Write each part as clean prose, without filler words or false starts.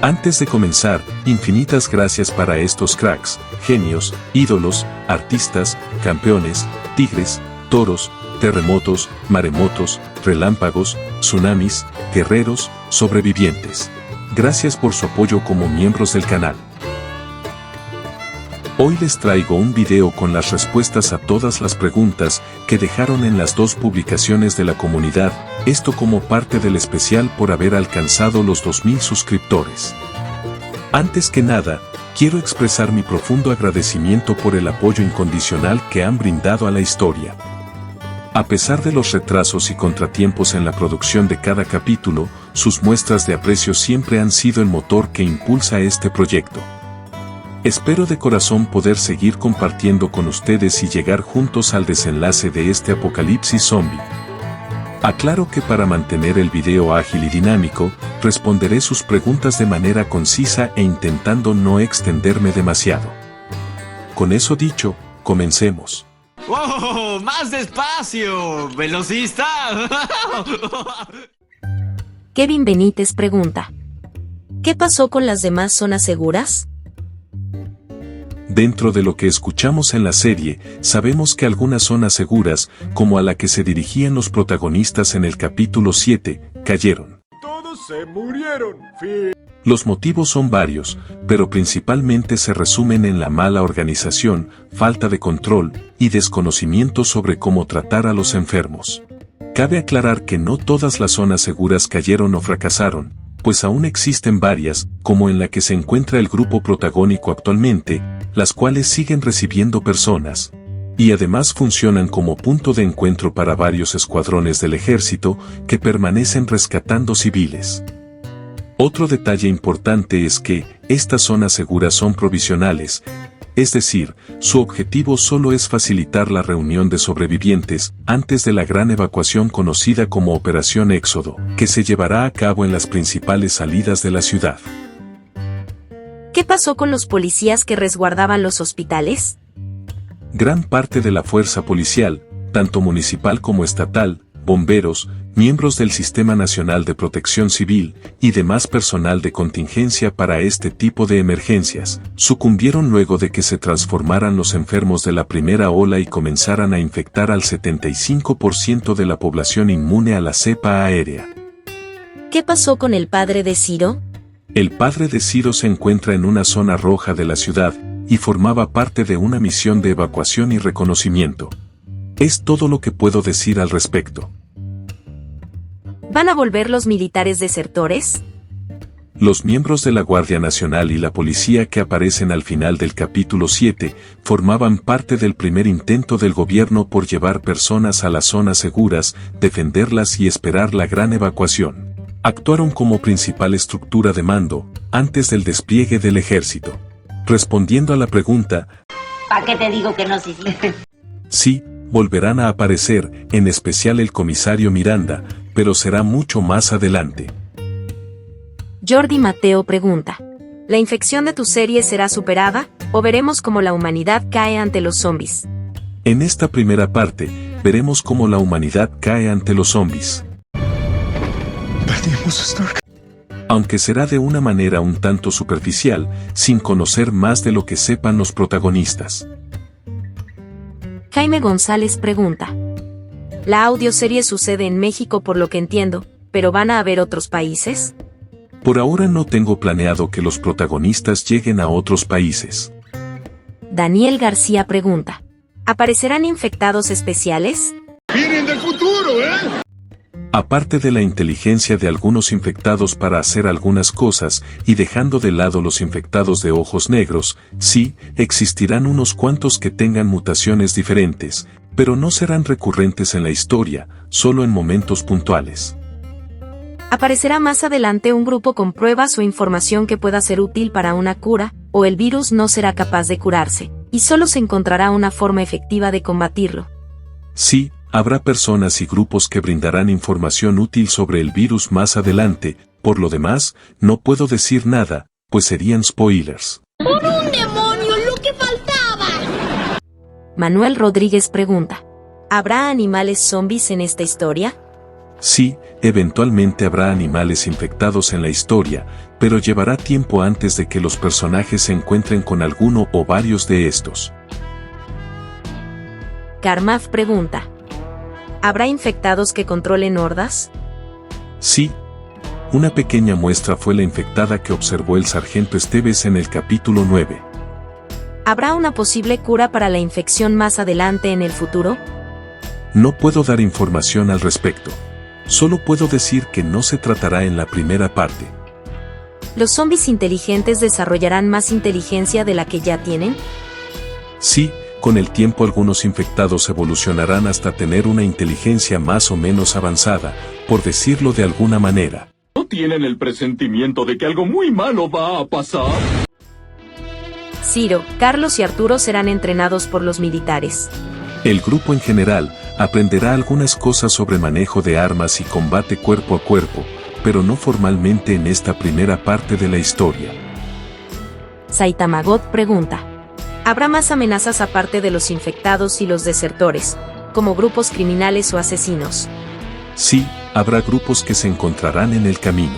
Antes de comenzar, infinitas gracias para estos cracks, genios, ídolos, artistas, campeones, tigres, toros, terremotos, maremotos, relámpagos, tsunamis, guerreros, sobrevivientes. Gracias por su apoyo como miembros del canal. Hoy les traigo un video con las respuestas a todas las preguntas que dejaron en las dos publicaciones de la comunidad, esto como parte del especial por haber alcanzado los 2000 suscriptores. Antes que nada, quiero expresar mi profundo agradecimiento por el apoyo incondicional que han brindado a la historia. A pesar de los retrasos y contratiempos en la producción de cada capítulo, sus muestras de aprecio siempre han sido el motor que impulsa este proyecto. Espero de corazón poder seguir compartiendo con ustedes y llegar juntos al desenlace de este apocalipsis zombie. Aclaro que para mantener el video ágil y dinámico, responderé sus preguntas de manera concisa e intentando no extenderme demasiado. Con eso dicho, comencemos. ¡Wow! ¡Más despacio! ¡Velocista! Kevin Benítez pregunta: ¿qué pasó con las demás zonas seguras? Dentro de lo que escuchamos en la serie, sabemos que algunas zonas seguras, como a la que se dirigían los protagonistas en el capítulo 7, cayeron. Todos se murieron. Los motivos son varios, pero principalmente se resumen en la mala organización, falta de control y desconocimiento sobre cómo tratar a los enfermos. Cabe aclarar que no todas las zonas seguras cayeron o fracasaron, pues aún existen varias, como en la que se encuentra el grupo protagónico actualmente, las cuales siguen recibiendo personas. Y además funcionan como punto de encuentro para varios escuadrones del ejército que permanecen rescatando civiles. Otro detalle importante es que, estas zonas seguras son provisionales, es decir, su objetivo solo es facilitar la reunión de sobrevivientes antes de la gran evacuación conocida como Operación Éxodo, que se llevará a cabo en las principales salidas de la ciudad. ¿Qué pasó con los policías que resguardaban los hospitales? Gran parte de la fuerza policial, tanto municipal como estatal, bomberos, miembros del Sistema Nacional de Protección Civil y demás personal de contingencia para este tipo de emergencias, sucumbieron luego de que se transformaran los enfermos de la primera ola y comenzaran a infectar al 75% de la población inmune a la cepa aérea. ¿Qué pasó con el padre de Ciro? El padre de Ciro se encuentra en una zona roja de la ciudad y formaba parte de una misión de evacuación y reconocimiento. Es todo lo que puedo decir al respecto. ¿Van a volver los militares desertores? Los miembros de la Guardia Nacional y la policía que aparecen al final del capítulo 7 formaban parte del primer intento del gobierno por llevar personas a las zonas seguras, defenderlas y esperar la gran evacuación. Actuaron como principal estructura de mando antes del despliegue del ejército. Respondiendo a la pregunta, ¿para qué te digo que no, Sisi? Sí, volverán a aparecer, en especial el comisario Miranda, pero será mucho más adelante. Jordi Mateo pregunta: ¿la infección de tu serie será superada, o veremos cómo la humanidad cae ante los zombies? En esta primera parte, veremos cómo la humanidad cae ante los zombies. Aunque será de una manera un tanto superficial, sin conocer más de lo que sepan los protagonistas. Jaime González pregunta: la audioserie sucede en México por lo que entiendo, ¿pero van a haber otros países? Por ahora no tengo planeado que los protagonistas lleguen a otros países. Daniel García pregunta: ¿aparecerán infectados especiales? ¡Vienen del futuro, eh! Aparte de la inteligencia de algunos infectados para hacer algunas cosas y dejando de lado los infectados de ojos negros, sí, existirán unos cuantos que tengan mutaciones diferentes, pero no serán recurrentes en la historia, solo en momentos puntuales. ¿Aparecerá más adelante un grupo con pruebas o información que pueda ser útil para una cura, o el virus no será capaz de curarse, y solo se encontrará una forma efectiva de combatirlo? Sí, habrá personas y grupos que brindarán información útil sobre el virus más adelante, por lo demás, no puedo decir nada, pues serían spoilers. ¡Por un demonio, lo que faltaba! Manuel Rodríguez pregunta: ¿habrá animales zombies en esta historia? Sí, eventualmente habrá animales infectados en la historia, pero llevará tiempo antes de que los personajes se encuentren con alguno o varios de estos. Karmaf pregunta: ¿habrá infectados que controlen hordas? Sí. Una pequeña muestra fue la infectada que observó el sargento Esteves en el capítulo 9. ¿Habrá una posible cura para la infección más adelante en el futuro? No puedo dar información al respecto. Solo puedo decir que no se tratará en la primera parte. ¿Los zombies inteligentes desarrollarán más inteligencia de la que ya tienen? Sí, con el tiempo algunos infectados evolucionarán hasta tener una inteligencia más o menos avanzada, por decirlo de alguna manera. ¿No tienen el presentimiento de que algo muy malo va a pasar? Ciro, Carlos y Arturo serán entrenados por los militares. El grupo en general aprenderá algunas cosas sobre manejo de armas y combate cuerpo a cuerpo, pero no formalmente en esta primera parte de la historia. Saitamagot pregunta: ¿habrá más amenazas aparte de los infectados y los desertores, como grupos criminales o asesinos? Sí, habrá grupos que se encontrarán en el camino.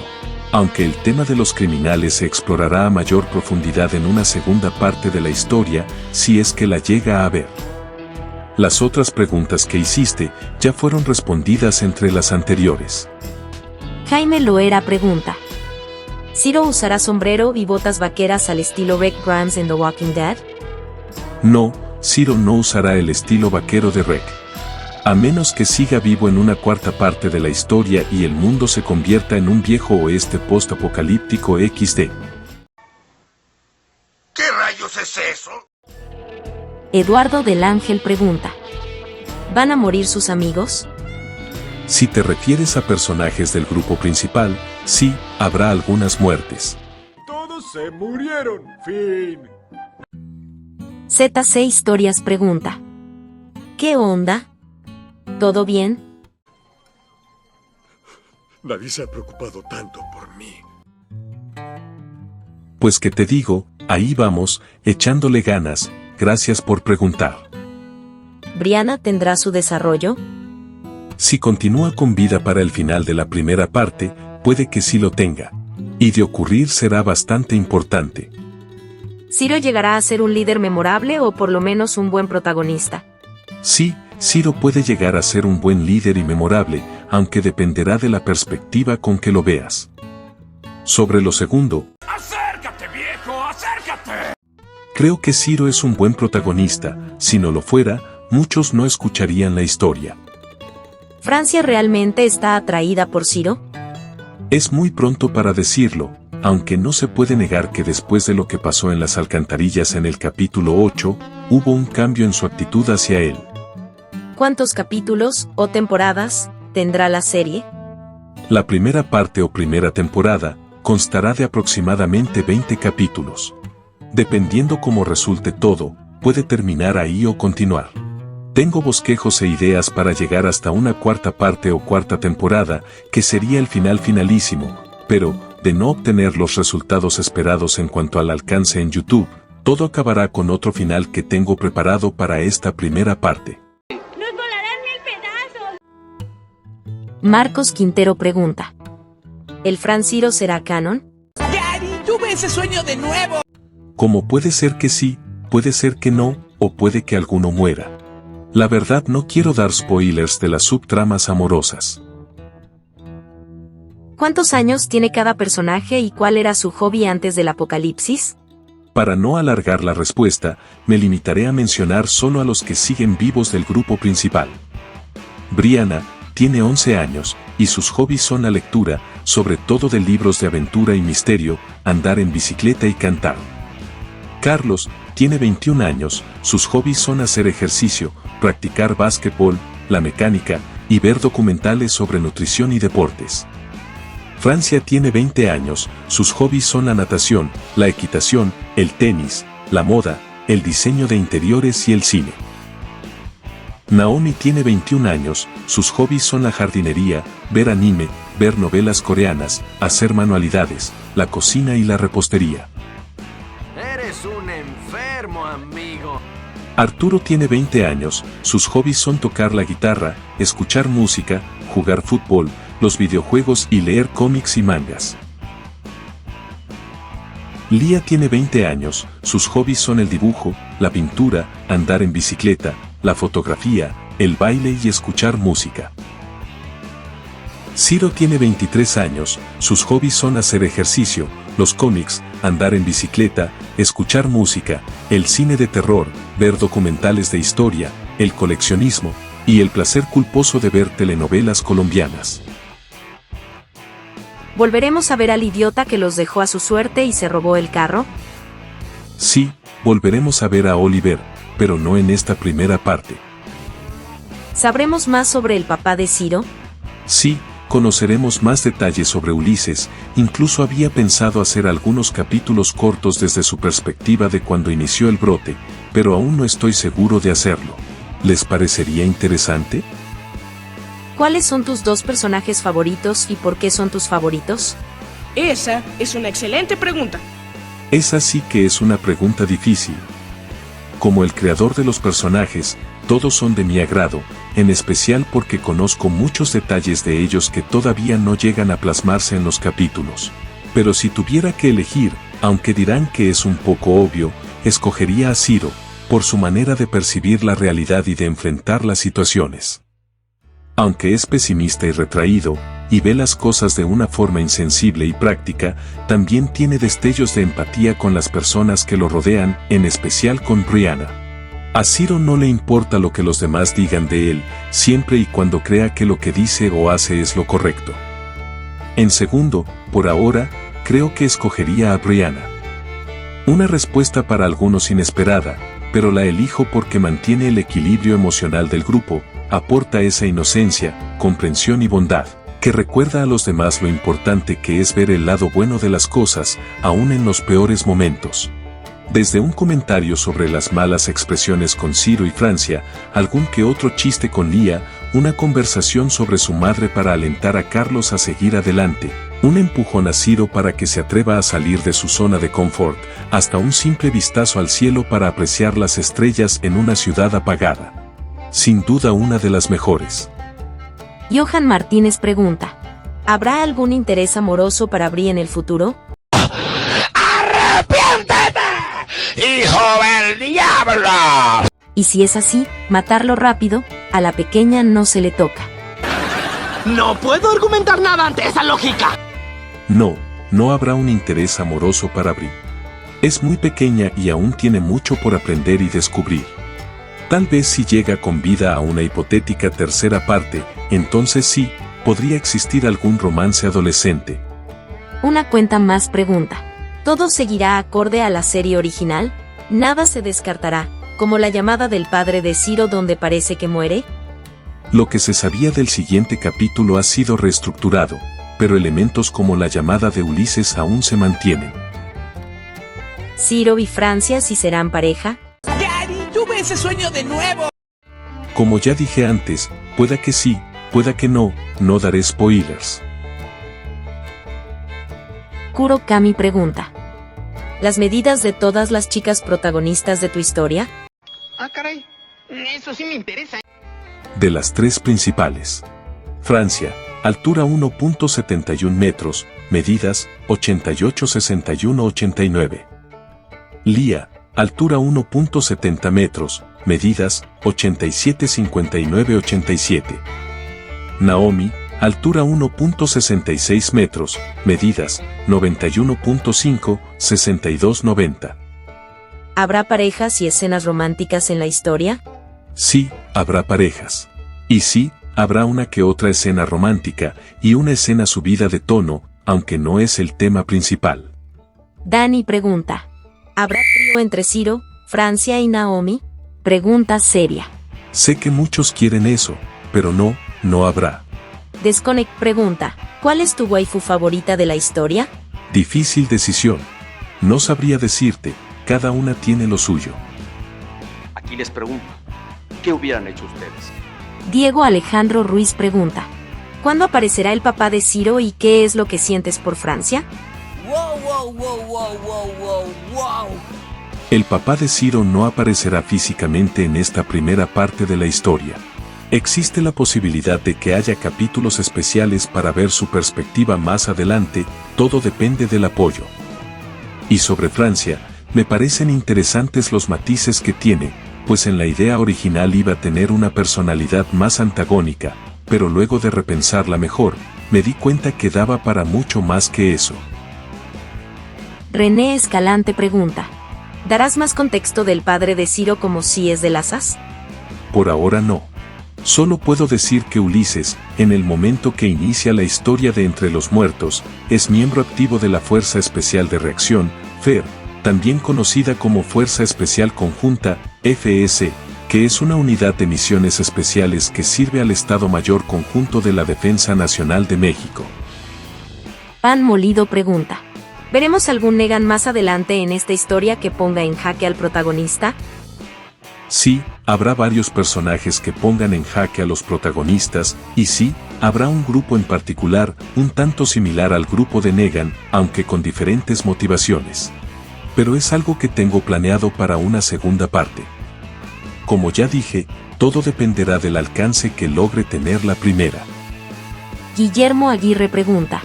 Aunque el tema de los criminales se explorará a mayor profundidad en una segunda parte de la historia, si es que la llega a haber. Las otras preguntas que hiciste ya fueron respondidas entre las anteriores. Jaime Loera pregunta: ¿Ciro usará sombrero y botas vaqueras al estilo Rick Grimes en The Walking Dead? No, Ciro no usará el estilo vaquero de Rick. A menos que siga vivo en una cuarta parte de la historia y el mundo se convierta en un viejo oeste post-apocalíptico XD. ¿Qué rayos es eso? Eduardo del Ángel pregunta: ¿van a morir sus amigos? Si te refieres a personajes del grupo principal, sí, habrá algunas muertes. Todos se murieron. Fin. ZC Historias pregunta: ¿qué onda? ¿Todo bien? Nadie se ha preocupado tanto por mí. Pues que te digo, ahí vamos, echándole ganas, gracias por preguntar. ¿Brianna tendrá su desarrollo? Si continúa con vida para el final de la primera parte, puede que sí lo tenga. Y de ocurrir será bastante importante. ¿Ciro llegará a ser un líder memorable o por lo menos un buen protagonista? Sí, Ciro puede llegar a ser un buen líder y memorable, aunque dependerá de la perspectiva con que lo veas. Sobre lo segundo, ¡Acércate, viejo! ¡Acércate! creo que Ciro es un buen protagonista. Si no lo fuera, muchos no escucharían la historia. ¿Francia realmente está atraída por Ciro? Es muy pronto para decirlo, aunque no se puede negar que después de lo que pasó en las alcantarillas en el capítulo 8, hubo un cambio en su actitud hacia él. ¿Cuántos capítulos o temporadas tendrá la serie? La primera parte o primera temporada constará de aproximadamente 20 capítulos. Dependiendo cómo resulte todo, puede terminar ahí o continuar. Tengo bosquejos e ideas para llegar hasta una cuarta parte o cuarta temporada, que sería el final finalísimo, pero, de no obtener los resultados esperados en cuanto al alcance en YouTube, todo acabará con otro final que tengo preparado para esta primera parte. ¡Nos volarán mil pedazos! Marcos Quintero pregunta: ¿el Fran Ciro será canon? ¡Daddy, tuve ese sueño de nuevo! Como puede ser que sí, puede ser que no, o puede que alguno muera. La verdad no quiero dar spoilers de las subtramas amorosas. ¿Cuántos años tiene cada personaje y cuál era su hobby antes del apocalipsis? Para no alargar la respuesta, me limitaré a mencionar solo a los que siguen vivos del grupo principal. Brianna tiene 11 años, y sus hobbies son la lectura, sobre todo de libros de aventura y misterio, andar en bicicleta y cantar. Carlos tiene 21 años, sus hobbies son hacer ejercicio, practicar básquetbol, la mecánica, y ver documentales sobre nutrición y deportes. Francia tiene 20 años, sus hobbies son la natación, la equitación, el tenis, la moda, el diseño de interiores y el cine. Naomi tiene 21 años, sus hobbies son la jardinería, ver anime, ver novelas coreanas, hacer manualidades, la cocina y la repostería. Eres un enfermo, amigo. Arturo tiene 20 años, sus hobbies son tocar la guitarra, escuchar música, jugar fútbol, los videojuegos y leer cómics y mangas. Lía tiene 20 años, sus hobbies son el dibujo, la pintura, andar en bicicleta, la fotografía, el baile y escuchar música. Ciro tiene 23 años, sus hobbies son hacer ejercicio, los cómics, andar en bicicleta, escuchar música, el cine de terror, ver documentales de historia, el coleccionismo, y el placer culposo de ver telenovelas colombianas. ¿Volveremos a ver al idiota que los dejó a su suerte y se robó el carro? Sí, volveremos a ver a Oliver, pero no en esta primera parte. ¿Sabremos más sobre el papá de Ciro? Sí, conoceremos más detalles sobre Ulises, incluso había pensado hacer algunos capítulos cortos desde su perspectiva de cuando inició el brote, pero aún no estoy seguro de hacerlo. ¿Les parecería interesante? ¿Cuáles son tus dos personajes favoritos y por qué son tus favoritos? Esa es una excelente pregunta. Esa sí que es una pregunta difícil. Como el creador de los personajes, todos son de mi agrado, en especial porque conozco muchos detalles de ellos que todavía no llegan a plasmarse en los capítulos. Pero si tuviera que elegir, aunque dirán que es un poco obvio, escogería a Ciro, por su manera de percibir la realidad y de enfrentar las situaciones. Aunque es pesimista y retraído, y ve las cosas de una forma insensible y práctica, también tiene destellos de empatía con las personas que lo rodean, en especial con Brianna. A Ciro no le importa lo que los demás digan de él, siempre y cuando crea que lo que dice o hace es lo correcto. En segundo, por ahora, creo que escogería a Brianna. Una respuesta para algunos inesperada, pero la elijo porque mantiene el equilibrio emocional del grupo, aporta esa inocencia, comprensión y bondad, que recuerda a los demás lo importante que es ver el lado bueno de las cosas, aún en los peores momentos. Desde un comentario sobre las malas expresiones con Ciro y Francia, algún que otro chiste con Lía, una conversación sobre su madre para alentar a Carlos a seguir adelante, un empujón a Ciro para que se atreva a salir de su zona de confort, hasta un simple vistazo al cielo para apreciar las estrellas en una ciudad apagada. Sin duda una de las mejores. Johan Martínez pregunta: ¿habrá algún interés amoroso para Bri en el futuro? ¡Arrepiéntete, hijo del diablo! Y si es así, matarlo rápido, a la pequeña no se le toca. No puedo argumentar nada ante esa lógica. No, no habrá un interés amoroso para Bri. Es muy pequeña y aún tiene mucho por aprender y descubrir. Tal vez si llega con vida a una hipotética tercera parte, entonces sí, podría existir algún romance adolescente. Una cuenta más pregunta: ¿todo seguirá acorde a la serie original? ¿Nada se descartará, como la llamada del padre de Ciro donde parece que muere? Lo que se sabía del siguiente capítulo ha sido reestructurado, pero elementos como la llamada de Ulises aún se mantienen. ¿Ciro y Francia si serán pareja? Gary, tuve ese sueño de nuevo. Como ya dije antes, pueda que sí, pueda que no daré spoilers. Kuro Kami pregunta: ¿las medidas de todas las chicas protagonistas de tu historia? Ah, caray, eso sí me interesa. De las tres principales. Francia, altura 1.71 metros, medidas 88-61-89. Lía, altura 1.70 metros, medidas 87-59-87. Naomi, altura 1.66 metros, medidas 91.5-62-90. ¿Habrá parejas y escenas románticas en la historia? Sí, habrá parejas. Y sí, habrá una que otra escena romántica, y una escena subida de tono, aunque no es el tema principal. Dani pregunta: ¿habrá trío entre Ciro, Francia y Naomi? Pregunta seria. Sé que muchos quieren eso, pero no habrá. Desconnect pregunta: ¿cuál es tu waifu favorita de la historia? Difícil decisión. No sabría decirte, cada una tiene lo suyo. Aquí les pregunto, ¿qué hubieran hecho ustedes? Diego Alejandro Ruiz pregunta: ¿cuándo aparecerá el papá de Ciro y qué es lo que sientes por Francia? Wow. El papá de Ciro no aparecerá físicamente en esta primera parte de la historia. Existe la posibilidad de que haya capítulos especiales para ver su perspectiva más adelante, todo depende del apoyo. Y sobre Francia, me parecen interesantes los matices que tiene, pues en la idea original iba a tener una personalidad más antagónica, pero luego de repensarla mejor, me di cuenta que daba para mucho más que eso. René Escalante pregunta: ¿darás más contexto del padre de Ciro como si es de las As? Por ahora no. Solo puedo decir que Ulises, en el momento que inicia la historia de Entre los Muertos, es miembro activo de la Fuerza Especial de Reacción, FER, también conocida como Fuerza Especial Conjunta, FS, que es una unidad de misiones especiales que sirve al Estado Mayor Conjunto de la Defensa Nacional de México. Pan Molido pregunta: ¿veremos algún Negan más adelante en esta historia que ponga en jaque al protagonista? Sí, habrá varios personajes que pongan en jaque a los protagonistas, y sí, habrá un grupo en particular, un tanto similar al grupo de Negan, aunque con diferentes motivaciones. Pero es algo que tengo planeado para una segunda parte. Como ya dije, todo dependerá del alcance que logre tener la primera. Guillermo Aguirre pregunta: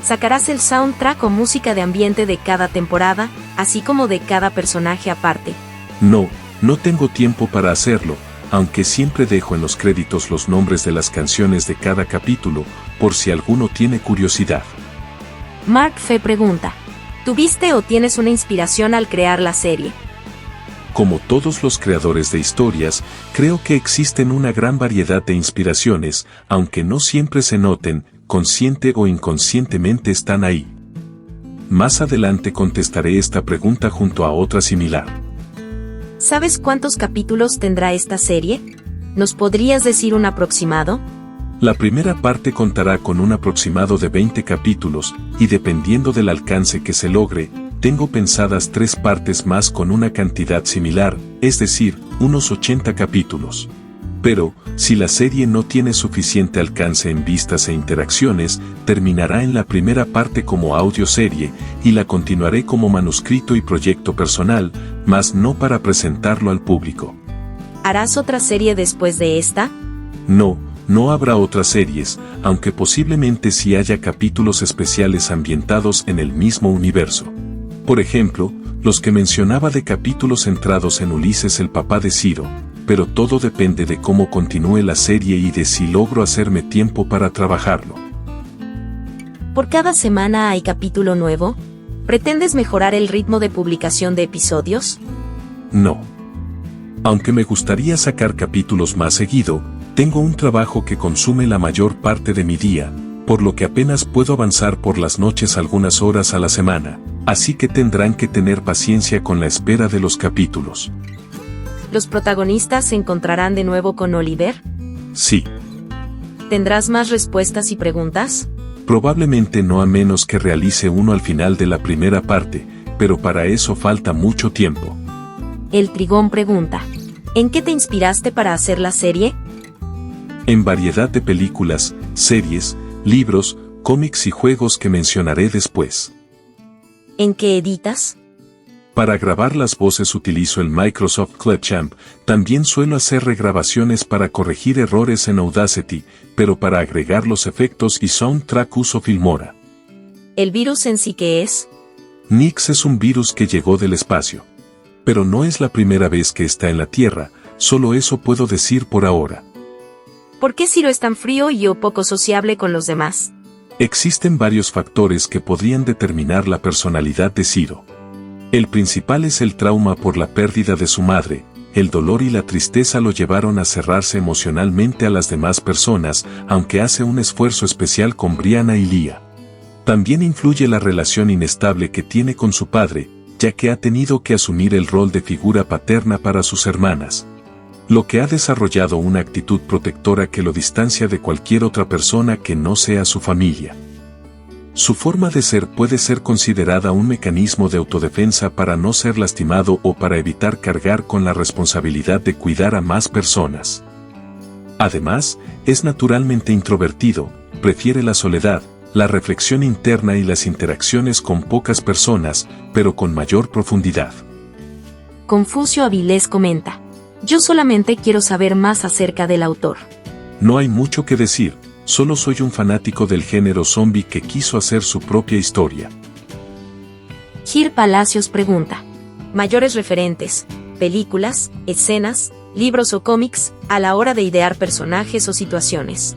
¿sacarás el soundtrack o música de ambiente de cada temporada, así como de cada personaje aparte? No tengo tiempo para hacerlo, aunque siempre dejo en los créditos los nombres de las canciones de cada capítulo, por si alguno tiene curiosidad. Mark Fe pregunta: ¿tuviste o tienes una inspiración al crear la serie? Como todos los creadores de historias, creo que existen una gran variedad de inspiraciones, aunque no siempre se noten, consciente o inconscientemente están ahí. Más adelante contestaré esta pregunta junto a otra similar. ¿Sabes cuántos capítulos tendrá esta serie? ¿Nos podrías decir un aproximado? La primera parte contará con un aproximado de 20 capítulos, y dependiendo del alcance que se logre, tengo pensadas 3 partes más con una cantidad similar, es decir, unos 80 capítulos. Pero, si la serie no tiene suficiente alcance en vistas e interacciones, terminará en la primera parte como audioserie, y la continuaré como manuscrito y proyecto personal, mas no para presentarlo al público. ¿Harás otra serie después de esta? No habrá otras series, aunque posiblemente sí haya capítulos especiales ambientados en el mismo universo. Por ejemplo, los que mencionaba de capítulos centrados en Ulises el papá de Ciro, pero todo depende de cómo continúe la serie y de si logro hacerme tiempo para trabajarlo. ¿Por cada semana hay capítulo nuevo? ¿Pretendes mejorar el ritmo de publicación de episodios? No. Aunque me gustaría sacar capítulos más seguido, tengo un trabajo que consume la mayor parte de mi día, por lo que apenas puedo avanzar por las noches algunas horas a la semana, así que tendrán que tener paciencia con la espera de los capítulos. ¿Los protagonistas se encontrarán de nuevo con Oliver? Sí. ¿Tendrás más respuestas y preguntas? Probablemente no, a menos que realice uno al final de la primera parte, pero para eso falta mucho tiempo. El Trigón pregunta: ¿en qué te inspiraste para hacer la serie? En variedad de películas, series, libros, cómics y juegos que mencionaré después. ¿En qué editas? Para grabar las voces utilizo el Microsoft Clipchamp, también suelo hacer regrabaciones para corregir errores en Audacity, pero para agregar los efectos y soundtrack uso Filmora. ¿El virus en sí qué es? Nix es un virus que llegó del espacio. Pero no es la primera vez que está en la Tierra, solo eso puedo decir por ahora. ¿Por qué Ciro es tan frío y o poco sociable con los demás? Existen varios factores que podrían determinar la personalidad de Ciro. El principal es el trauma por la pérdida de su madre. El dolor y la tristeza lo llevaron a cerrarse emocionalmente a las demás personas, aunque hace un esfuerzo especial con Brianna y Lia. También influye la relación inestable que tiene con su padre, ya que ha tenido que asumir el rol de figura paterna para sus hermanas, lo que ha desarrollado una actitud protectora que lo distancia de cualquier otra persona que no sea su familia. Su forma de ser puede ser considerada un mecanismo de autodefensa para no ser lastimado o para evitar cargar con la responsabilidad de cuidar a más personas. Además, es naturalmente introvertido, prefiere la soledad, la reflexión interna y las interacciones con pocas personas, pero con mayor profundidad. Confucio Avilés comenta: yo solamente quiero saber más acerca del autor. No hay mucho que decir, solo soy un fanático del género zombie que quiso hacer su propia historia. Gir Palacios pregunta: mayores referentes, películas, escenas, libros o cómics, a la hora de idear personajes o situaciones.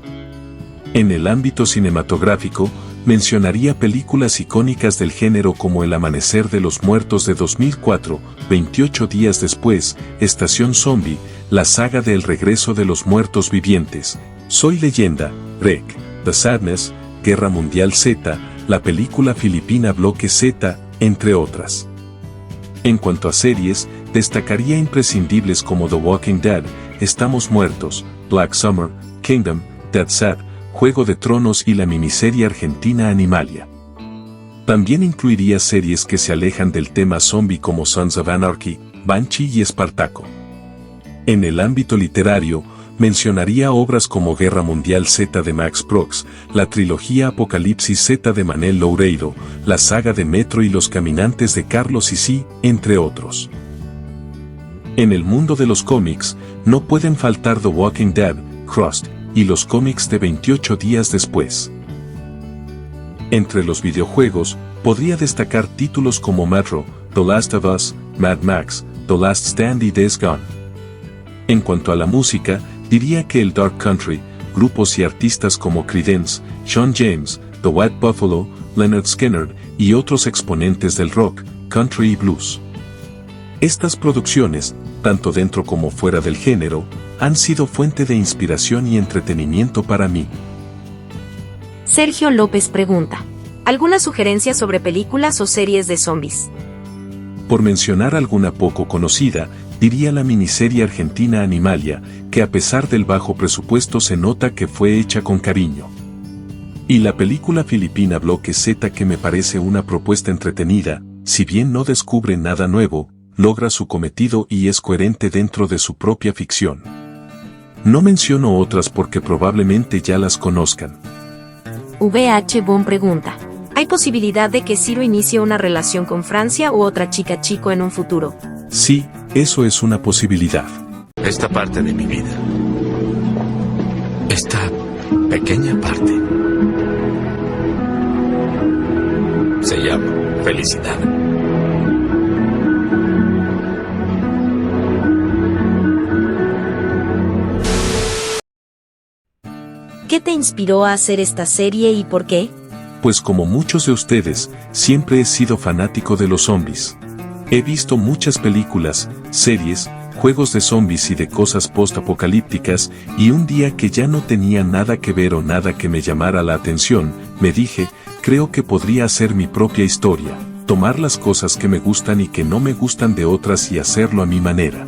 En el ámbito cinematográfico, mencionaría películas icónicas del género como El Amanecer de los Muertos de 2004, 28 días después, Estación Zombie, la saga de El Regreso de los Muertos Vivientes, Soy Leyenda, REC, The Sadness, Guerra Mundial Z, la película filipina Bloque Z, entre otras. En cuanto a series, destacaría imprescindibles como The Walking Dead, Estamos Muertos, Black Summer, Kingdom, Dead Set, Juego de Tronos y la miniserie argentina Animalia. También incluiría series que se alejan del tema zombie como Sons of Anarchy, Banshee y Espartaco. En el ámbito literario, mencionaría obras como Guerra Mundial Z de Max Brooks, la trilogía Apocalipsis Z de Manel Loureiro, la saga de Metro y Los Caminantes de Carlos Isí, entre otros. En el mundo de los cómics, no pueden faltar The Walking Dead, Crust, y los cómics de 28 días después. Entre los videojuegos, podría destacar títulos como Metro, The Last of Us, Mad Max, The Last Stand y Days Gone. En cuanto a la música, diría que el Dark Country, grupos y artistas como Creedence, Sean James, The White Buffalo, Lynyrd Skynyrd y otros exponentes del rock, country y blues. Estas producciones, tanto dentro como fuera del género, han sido fuente de inspiración y entretenimiento para mí. Sergio López pregunta: ¿alguna sugerencia sobre películas o series de zombies? Por mencionar alguna poco conocida, diría la miniserie argentina Animalia, que a pesar del bajo presupuesto se nota que fue hecha con cariño. Y la película filipina Bloque Z, que me parece una propuesta entretenida, si bien no descubre nada nuevo, logra su cometido y es coherente dentro de su propia ficción. No menciono otras porque probablemente ya las conozcan. VH Bon pregunta: ¿hay posibilidad de que Ciro inicie una relación con Francia u otra chica chico en un futuro? Sí, eso es una posibilidad. Esta parte de mi vida. Esta pequeña parte. Se llama felicidad. ¿Qué te inspiró a hacer esta serie y por qué? Pues como muchos de ustedes, siempre he sido fanático de los zombies. He visto muchas películas, series, juegos de zombies y de cosas post-apocalípticas, y un día que ya no tenía nada que ver o nada que me llamara la atención, me dije, creo que podría hacer mi propia historia, tomar las cosas que me gustan y que no me gustan de otras y hacerlo a mi manera.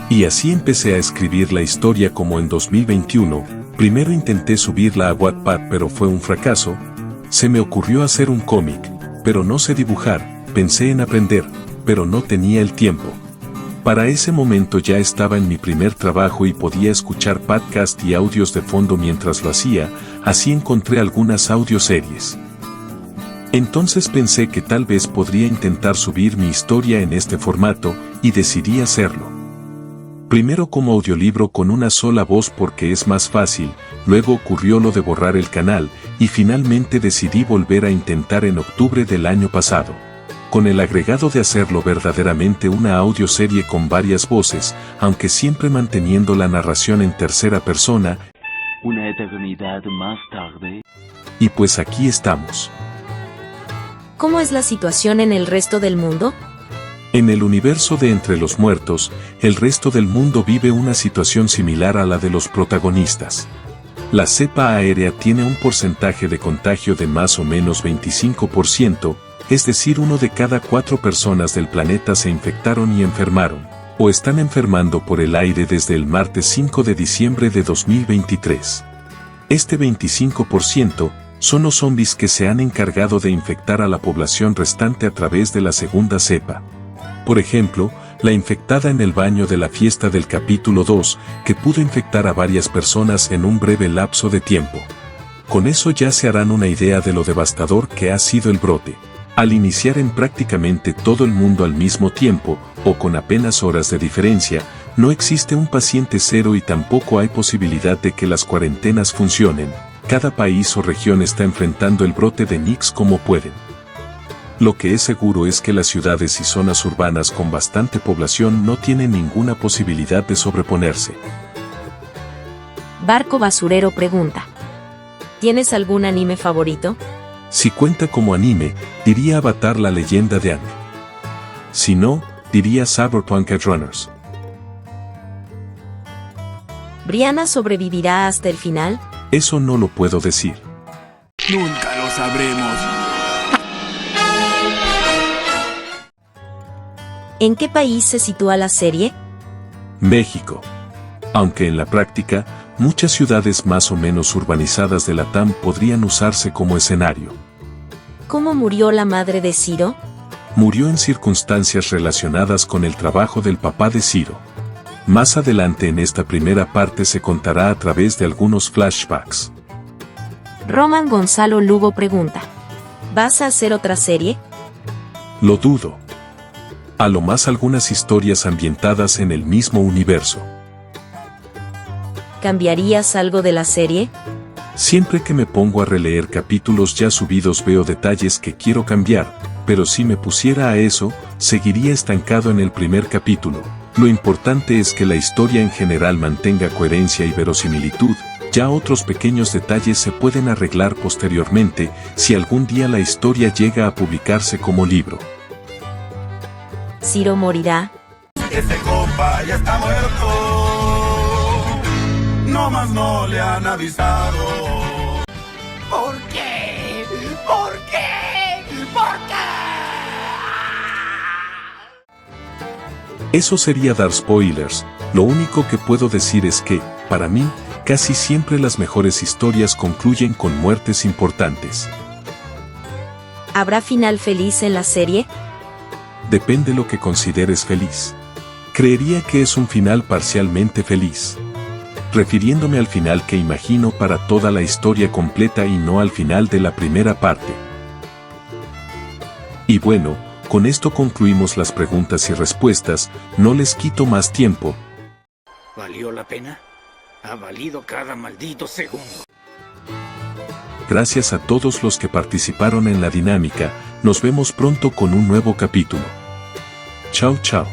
Y así empecé a escribir la historia como en 2021, primero intenté subirla a Wattpad pero fue un fracaso, se me ocurrió hacer un cómic, pero no sé dibujar, pensé en aprender, pero no tenía el tiempo. Para ese momento ya estaba en mi primer trabajo y podía escuchar podcast y audios de fondo mientras lo hacía, así encontré algunas audioseries. Entonces pensé que tal vez podría intentar subir mi historia en este formato, y decidí hacerlo. Primero como audiolibro con una sola voz porque es más fácil, luego ocurrió lo de borrar el canal, y finalmente decidí volver a intentar en octubre del año pasado. Con el agregado de hacerlo verdaderamente una audioserie con varias voces, aunque siempre manteniendo la narración en tercera persona. Una eternidad más tarde. Y pues aquí estamos. ¿Cómo es la situación en el resto del mundo? En el universo de Entre los Muertos, el resto del mundo vive una situación similar a la de los protagonistas. La cepa aérea tiene un porcentaje de contagio de más o menos 25%, es decir, 1 de cada 4 personas del planeta se infectaron y enfermaron, o están enfermando por el aire desde el martes 5 de diciembre de 2023. Este 25% son los zombies que se han encargado de infectar a la población restante a través de la segunda cepa. Por ejemplo, la infectada en el baño de la fiesta del capítulo 2, que pudo infectar a varias personas en un breve lapso de tiempo. Con eso ya se harán una idea de lo devastador que ha sido el brote. Al iniciar en prácticamente todo el mundo al mismo tiempo, o con apenas horas de diferencia, no existe un paciente cero y tampoco hay posibilidad de que las cuarentenas funcionen. Cada país o región está enfrentando el brote de Nix como pueden. Lo que es seguro es que las ciudades y zonas urbanas con bastante población no tienen ninguna posibilidad de sobreponerse. Barco Basurero pregunta: ¿tienes algún anime favorito? Si cuenta como anime, diría Avatar: La leyenda de Aang. Si no, diría Cyberpunk Edge Runners. ¿Brianna sobrevivirá hasta el final? Eso no lo puedo decir. Nunca lo sabremos. ¿En qué país se sitúa la serie? México. Aunque en la práctica, muchas ciudades más o menos urbanizadas de Latam podrían usarse como escenario. ¿Cómo murió la madre de Ziro? Murió en circunstancias relacionadas con el trabajo del papá de Ziro. Más adelante en esta primera parte se contará a través de algunos flashbacks. Roman Gonzalo Lugo pregunta: ¿vas a hacer otra serie? Lo dudo. A lo más algunas historias ambientadas en el mismo universo. ¿Cambiarías algo de la serie? Siempre que me pongo a releer capítulos ya subidos veo detalles que quiero cambiar, pero si me pusiera a eso, seguiría estancado en el primer capítulo. Lo importante es que la historia en general mantenga coherencia y verosimilitud, ya otros pequeños detalles se pueden arreglar posteriormente si algún día la historia llega a publicarse como libro. ¿Ziro morirá? Ese compa ya está muerto. No más no le han avisado. ¿Por qué? ¿Por qué? ¿Por qué? Eso sería dar spoilers. Lo único que puedo decir es que, para mí, casi siempre las mejores historias concluyen con muertes importantes. ¿Habrá final feliz en la serie? Depende lo que consideres feliz. Creería que es un final parcialmente feliz. Refiriéndome al final que imagino para toda la historia completa y no al final de la primera parte. Y bueno, con esto concluimos las preguntas y respuestas, no les quito más tiempo. ¿Valió la pena? Ha valido cada maldito segundo. Gracias a todos los que participaron en la dinámica, nos vemos pronto con un nuevo capítulo. Chao, chao.